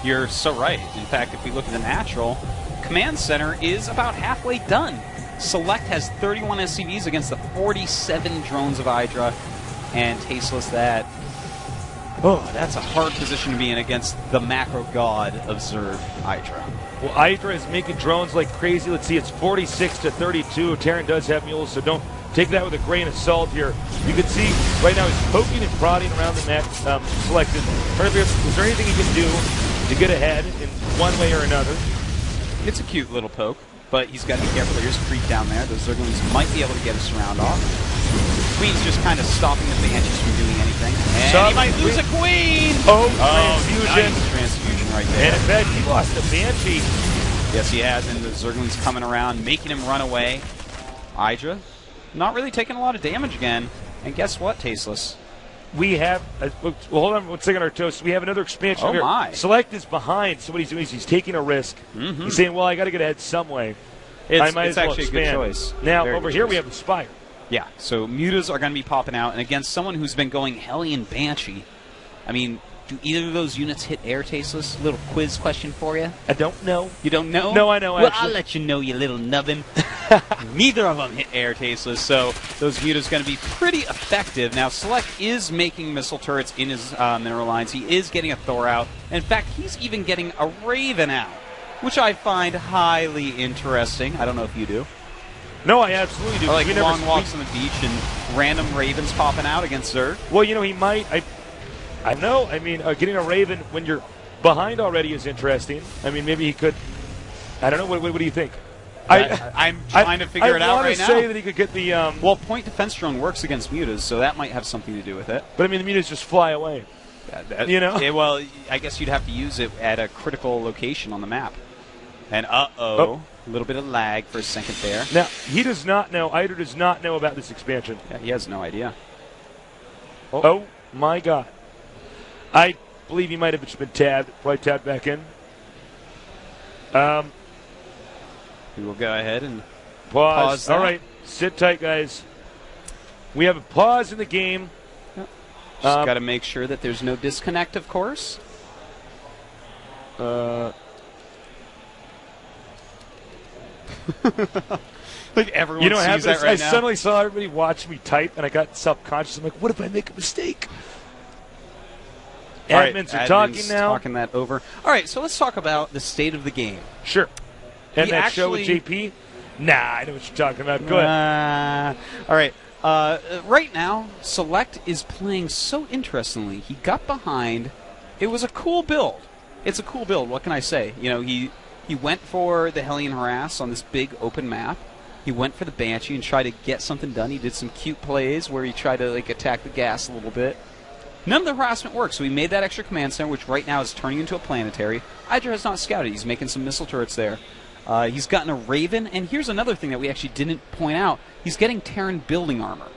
You're so right. In fact, if we look at the natural, Command Center is about halfway done. Select has 31 SCVs against the 47 drones of Hydra, and Tasteless that. Oh, that's a hard position to be in against the macro god of Zerg, Hydra. Well, Hydra is making drones like crazy. Let's see, it's 46 to 32. Terran does have mules, so don't take that with a grain of salt here. You can see right now he's poking and prodding around the map. Selected. Is there anything he can do to get ahead in one way or another? It's a cute little poke, but he's got to be careful. There's a creep down there. Those Zerglings might be able to get a surround off. Queen's just kind of stopping the Banshees from doing anything. And he might lose a Queen! Oh, transfusion. Nice transfusion right there. And in fact, he lost a Banshee. Yes, he has, and the Zerglings coming around, making him run away. Hydra, not really taking a lot of damage again. And guess what, Tasteless? We have, well, hold on one second, Artos. We have another expansion here. My. Select is behind, so what he's doing is he's taking a risk. He's saying, well, I got to get ahead some way. I might as well actually expand. A good choice. Now, Very over good here choice. we have the Spire. Yeah, so mutas are going to be popping out, and against someone who's been going Hellion Banshee, I mean, do either of those units hit air, Tasteless? Little quiz question for you. I don't know. You don't know? No, I know, well, actually. I'll let you know, you little nubbin. Neither of them hit air, Tasteless, so those mutas going to be pretty effective. Now, Select is making missile turrets in his mineral lines. He is getting a Thor out. In fact, he's even getting a Raven out, which I find highly interesting. I don't know if you do. No, I absolutely do. Or like long walks on the beach and random Ravens popping out against Zerg. Well, you know, he might. I know. I mean, getting a Raven when you're behind already is interesting. I mean, maybe he could. I don't know. What do you think? I'm trying to figure it out right now. I want to say that he could get the. Well, point defense drone works against mutas, so that might have something to do with it. But I mean, the mutas just fly away. You know. Yeah, well, I guess you'd have to use it at a critical location on the map. And a little bit of lag for a second there. Now he does not know. Idra does not know about this expansion. Yeah, he has no idea. Oh my God! I believe he might have just been tabbed. Probably tabbed back in. We will go ahead and pause. that. All right, sit tight, guys. We have a pause in the game. Yep. Just got to make sure that there's no disconnect, of course. Like everyone sees that right I now. suddenly saw everybody watch me type, and I got self-conscious. I'm like, what if I make a mistake? Admins are talking now. Talking that over. All right, so let's talk about the state of the game. Sure. And that show with JP? Nah, I know what you're talking about. Go ahead. All right. Right now, Select is playing so interestingly. He got behind. It was a cool build. It's a cool build. What can I say? You know, he went for the Hellion Harass on this big open map. He went for the Banshee and tried to get something done. He did some cute plays where he tried to like attack the gas a little bit. None of the harassment worked, so he made that extra command center, which right now is turning into a planetary. Hydra has not scouted. He's making some missile turrets there. He's gotten a Raven, and here's another thing that we actually didn't point out. He's getting Terran building armor.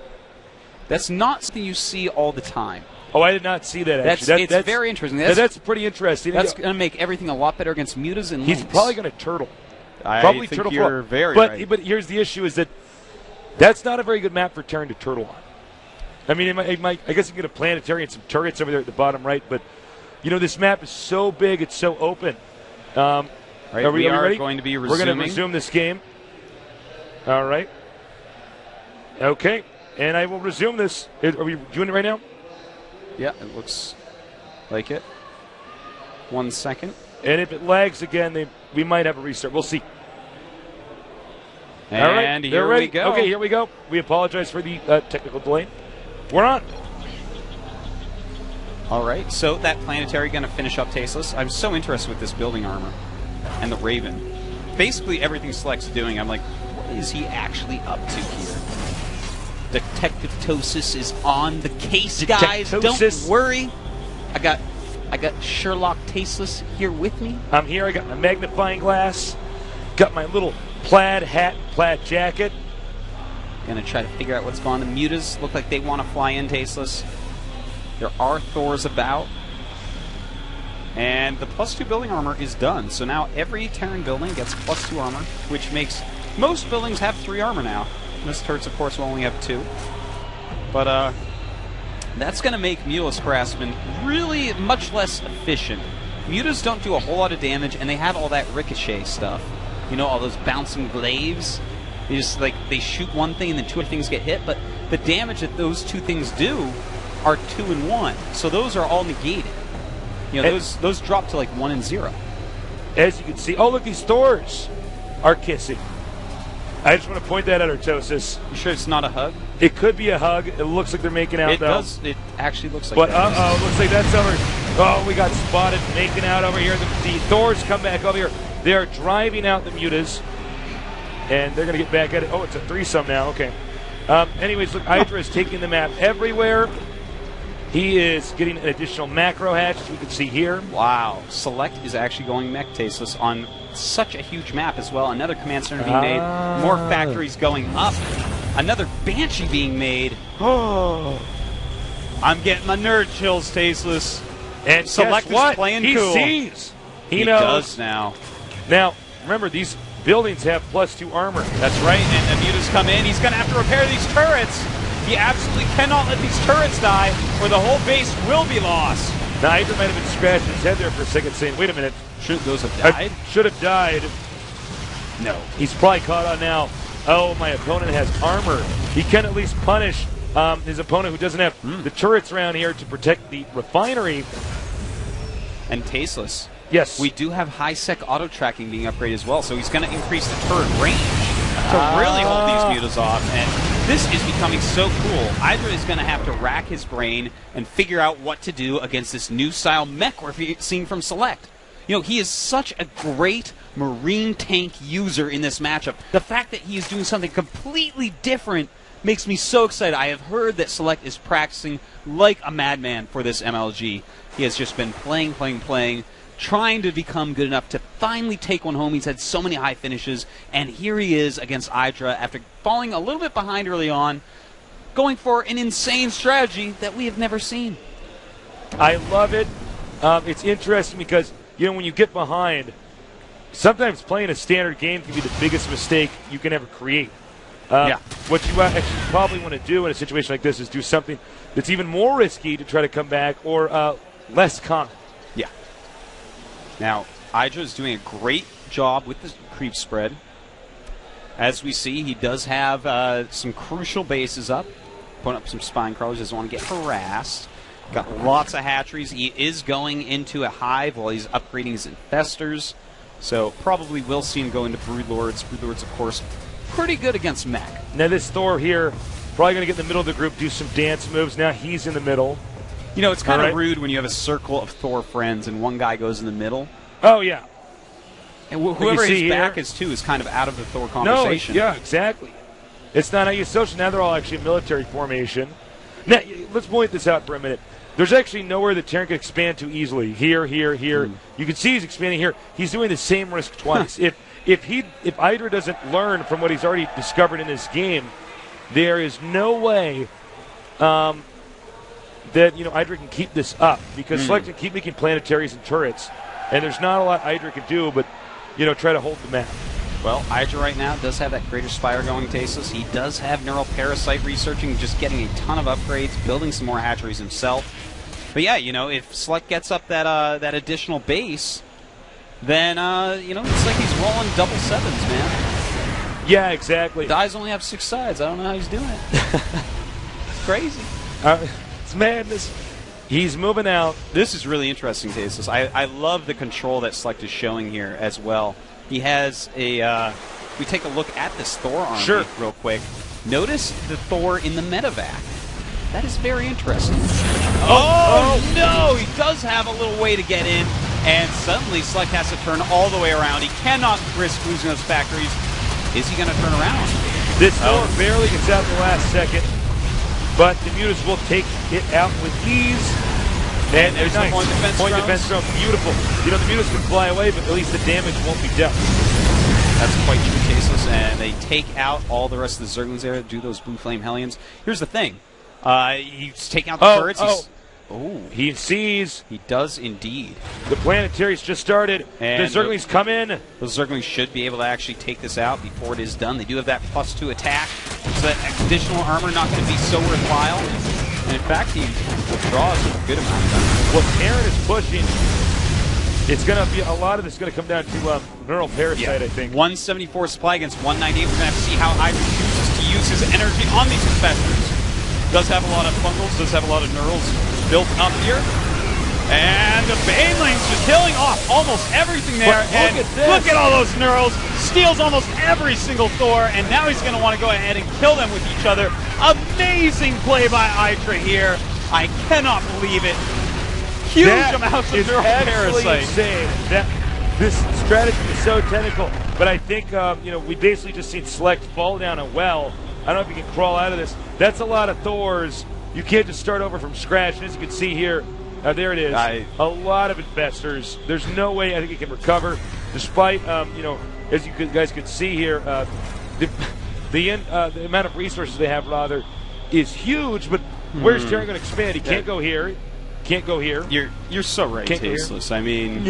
That's not something you see all the time. Oh, I did not see that, actually. It's very interesting. That's pretty interesting. That's going to make everything a lot better against mutas and He's links. probably going to turtle. I think you're very right. But here's the issue: is that that's not a very good map for Terran to turtle on. I mean, I guess you can get a planetary and some turrets over there at the bottom right, but you know this map is so big, it's so open. Right, are we ready? Going to be resuming. We're going to resume this game. All right. Okay, and I will resume this. Are we doing it right now? Yeah, it looks like it. 1 second. And if it lags again, we might have a restart. We'll see. And all right, here we go. Okay, here we go. We apologize for the technical delay. We're on. All right, so that planetary going to finish up Tasteless. I'm so interested with this building armor and the Raven. Basically, everything Select's doing, I'm like, what is he actually up to here? Detectivetosis is on the case, guys. Don't worry. I got Sherlock Tasteless here with me. I'm here. I got my magnifying glass. Got my little plaid hat, plaid jacket. Gonna try to figure out what's going on. The mutas look like they want to fly in Tasteless. There are Thors about. And the +2 building armor is done. So now every Terran building gets +2 armor, which makes most buildings have 3 armor now. This turrets, of course, will only have 2. But that's going to make mutas harassment really much less efficient. Mutas don't do a whole lot of damage, and they have all that ricochet stuff. You know, all those bouncing glaives. They just, like, they shoot one thing and then two other things get hit, but the damage that those two things do are 2 and 1. So those are all negated. You know, those drop to like 1 and 0. As you can see, oh, look, these Thors are kissing. I just want to point that out, Artosis. You sure it's not a hug? It could be a hug. It looks like they're making out, though. It actually looks like but, that. But, looks like that's over. Oh, we got spotted making out over here. The Thors come back over here. They are driving out the Mutas. And they're going to get back at it. Oh, it's a threesome now. Okay. Anyways, look, idra is taking the map everywhere. He is getting an additional macro hatch, as we can see here. Wow. Select is actually going mech tasteless on such a huge map as well. Another command center being made. More factories going up. Another Banshee being made. Oh. I'm getting my nerd chills, tasteless. And Select is playing cool. He sees. He knows. does now. Now, remember, these buildings have +2 armor. That's right, and the Mutas come in. He's going to have to repair these turrets. He absolutely cannot let these turrets die, or the whole base will be lost. Now, Idra might have been scratching his head there for a second, saying, wait a minute. Should those have died? Should have died. No. He's probably caught on now. Oh, my opponent has armor. He can at least punish his opponent who doesn't have the turrets around here to protect the refinery. And tasteless. Yes. We do have high-sec auto-tracking being upgraded as well, so he's going to increase the turret range to really hold these Mutas off. And this is becoming so cool. Idra is going to have to rack his brain and figure out what to do against this new style mech we're seeing from Select. You know, he is such a great marine tank user in this matchup. The fact that he is doing something completely different makes me so excited. I have heard that Select is practicing like a madman for this MLG. He has just been playing, trying to become good enough to finally take one home. He's had so many high finishes, and here he is against idra after falling a little bit behind early on, going for an insane strategy that we have never seen. I love it. It's interesting because, you know, when you get behind, sometimes playing a standard game can be the biggest mistake you can ever create. What you actually probably want to do in a situation like this is do something that's even more risky to try to come back, or less common. Yeah. Now, idra is doing a great job with the creep spread. As we see, he does have some crucial bases up. Putting up some spine crawlers, doesn't want to get harassed. Got lots of hatcheries. He is going into a hive while he's upgrading his infestors. So probably will see him go into Broodlords. Broodlords, of course, pretty good against mech. Now this Thor here, probably going to get in the middle of the group, do some dance moves. Now he's in the middle. You know, it's kind of rude when you have a circle of Thor friends and one guy goes in the middle. Oh, yeah. And whoever his back is to is kind of out of the Thor conversation. No, yeah, exactly. It's not how you social. Now they're all actually in military formation. Now, let's point this out for a minute. There's actually nowhere that Terran can expand to easily. Here. You can see he's expanding here. He's doing the same risk twice. If idra doesn't learn from what he's already discovered in this game, there is no way that, you know, idra can keep this up, because Select can keep making planetaries and turrets, and there's not a lot idra can do but, you know, try to hold the map. Well, idra right now does have that Greater Spire going, tasteless. He does have Neural Parasite researching, just getting a ton of upgrades, building some more hatcheries himself. But yeah, you know, if Select gets up that additional base, then, you know, it's like he's rolling double sevens, man. Yeah, exactly. Dies only have 6 sides. I don't know how he's doing it. It's crazy. It's madness. He's moving out. This is really interesting, tasteless. I love the control that Select is showing here as well. He has a, we take a look at this Thor army real quick. Notice the Thor in the medevac. That is very interesting. Oh, no! He does have a little way to get in, and suddenly Select has to turn all the way around. He cannot risk losing those factories. Is he going to turn around? This Thor barely gets out in the last second, but the Mutas will take it out with ease. And there's nice. Point defense drone. Beautiful. You know, the Mutas can fly away, but at least the damage won't be dealt. That's quite true, tasteless. And they take out all the rest of the Zerglings there, do those Blue Flame Hellions. Here's the thing. He's taking out the turrets. He sees. He does indeed. The planetaries just started. And the Zerglings come in. Those Zerglings should be able to actually take this out before it is done. They do have that +2 attack, so that additional armor not going to be so worthwhile. And in fact, he withdraws a good amount of time. What Terran is pushing It's going to be a lot of this is going to come down to neural parasite, I think. 174 supply against 198. We're going to have to see how idra chooses to use his energy on these infestors. Does have a lot of fungals, does have a lot of neurals built up here. And the Banelings just killing off almost everything there. But look at all those neurals. Steals almost every single Thor, and now he's going to want to go ahead and kill them with each other. Amazing play by idra here. I cannot believe it. Huge amounts of neural parasite. Insane. This strategy is so technical, but I think we basically just seen Select fall down a well. I don't know if you can crawl out of this. That's a lot of Thors. You can't just start over from scratch. And as you can see here, there it is. A lot of infestors. There's no way I think he can recover, despite as you guys could see here, the amount of resources they have rather is huge. But where's Terran going to expand? He can't go here. Can't go here. You're so right, Tasteless. I mean,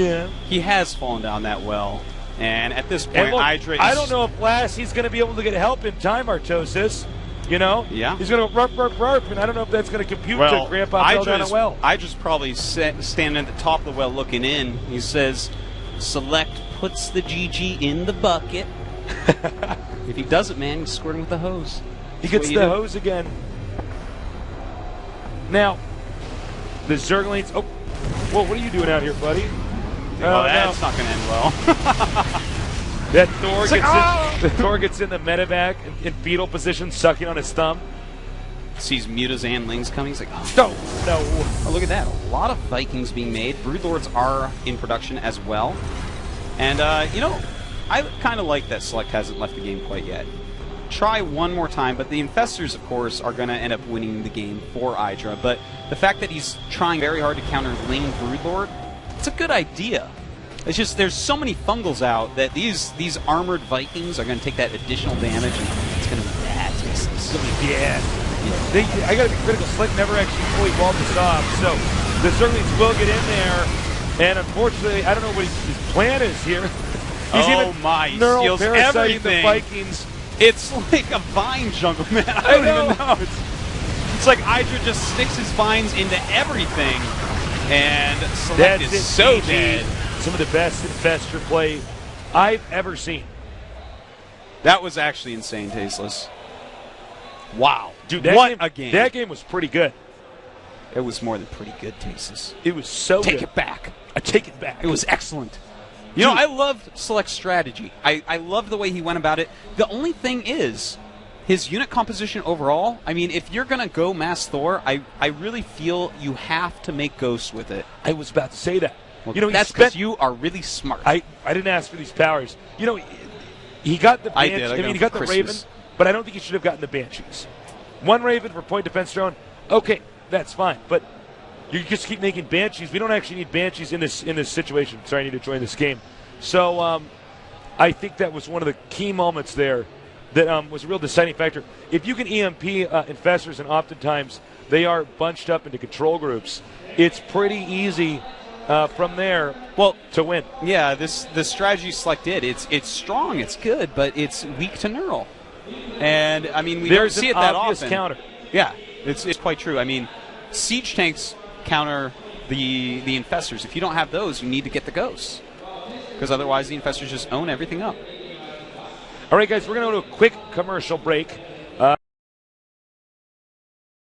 he has fallen down that well, and at this point, idra. I don't know if he's going to be able to get help in time, Artosis. He's going to rurp, and I don't know if that's going to compute to Grandpa fell down a well. idra's probably standing at the top of the well looking in. He says, "Select puts the GG in the bucket." If he doesn't, man, he's squirting with the hose. He gets the hose again. Now. The Zerglings. Oh, well, what are you doing out here, buddy? That's not going to end well. That Thor gets in the medevac in fetal position, sucking on his thumb. Sees Mutazan-lings coming. He's like, no. Oh, look at that. A lot of Vikings being made. Broodlords are in production as well. And, I kind of like that Select hasn't left the game quite yet. Try one more time, but the Infestors, of course, are going to end up winning the game for idra. But the fact that he's trying very hard to counter Ling Broodlord, it's a good idea. It's just there's so many fungals out that these armored Vikings are going to take that additional damage, and it's going to be bad. It's going to be bad. Yeah. I got to be critical. Slick never actually fully walled this off, so the Zerglings will get in there, and unfortunately, I don't know what his plan is here. He's he steals everything. The Vikings. It's like a vine jungle, man. I don't even know. It's like idra just sticks his vines into everything, and Select is so dead. Some of the best infestor play I've ever seen. That was actually insane, Tasteless. Wow. Dude, what a game. That game was pretty good. It was more than pretty good, Tasteless. It was so good. Take it back. I take it back. It was excellent. I loved Select's strategy. I loved the way he went about it. The only thing is, his unit composition overall, I mean, if you're going to go Mass Thor, I really feel you have to make Ghosts with it. I was about to say that. Well, that's because you are really smart. I didn't ask for these powers. He got the Banshees. I mean, he got the Raven, but I don't think he should have gotten the Banshees. One Raven for point defense drone, okay, that's fine. But you just keep making Banshees. We don't actually need Banshees in this situation. Sorry, I need to join this game. So I think that was one of the key moments there that was a real deciding factor. If you can EMP infestors, and oftentimes they are bunched up into control groups, it's pretty easy from there to win. Yeah, the strategy Select did. It's strong, it's good, but it's weak to neural. And, I mean, we don't see it that often. Counter. Yeah, it's quite true. I mean, siege tanks counter the infestors. If you don't have those, you need to get the Ghosts. Because otherwise the infestors just own everything up. All right, guys, we're going to go to a quick commercial break.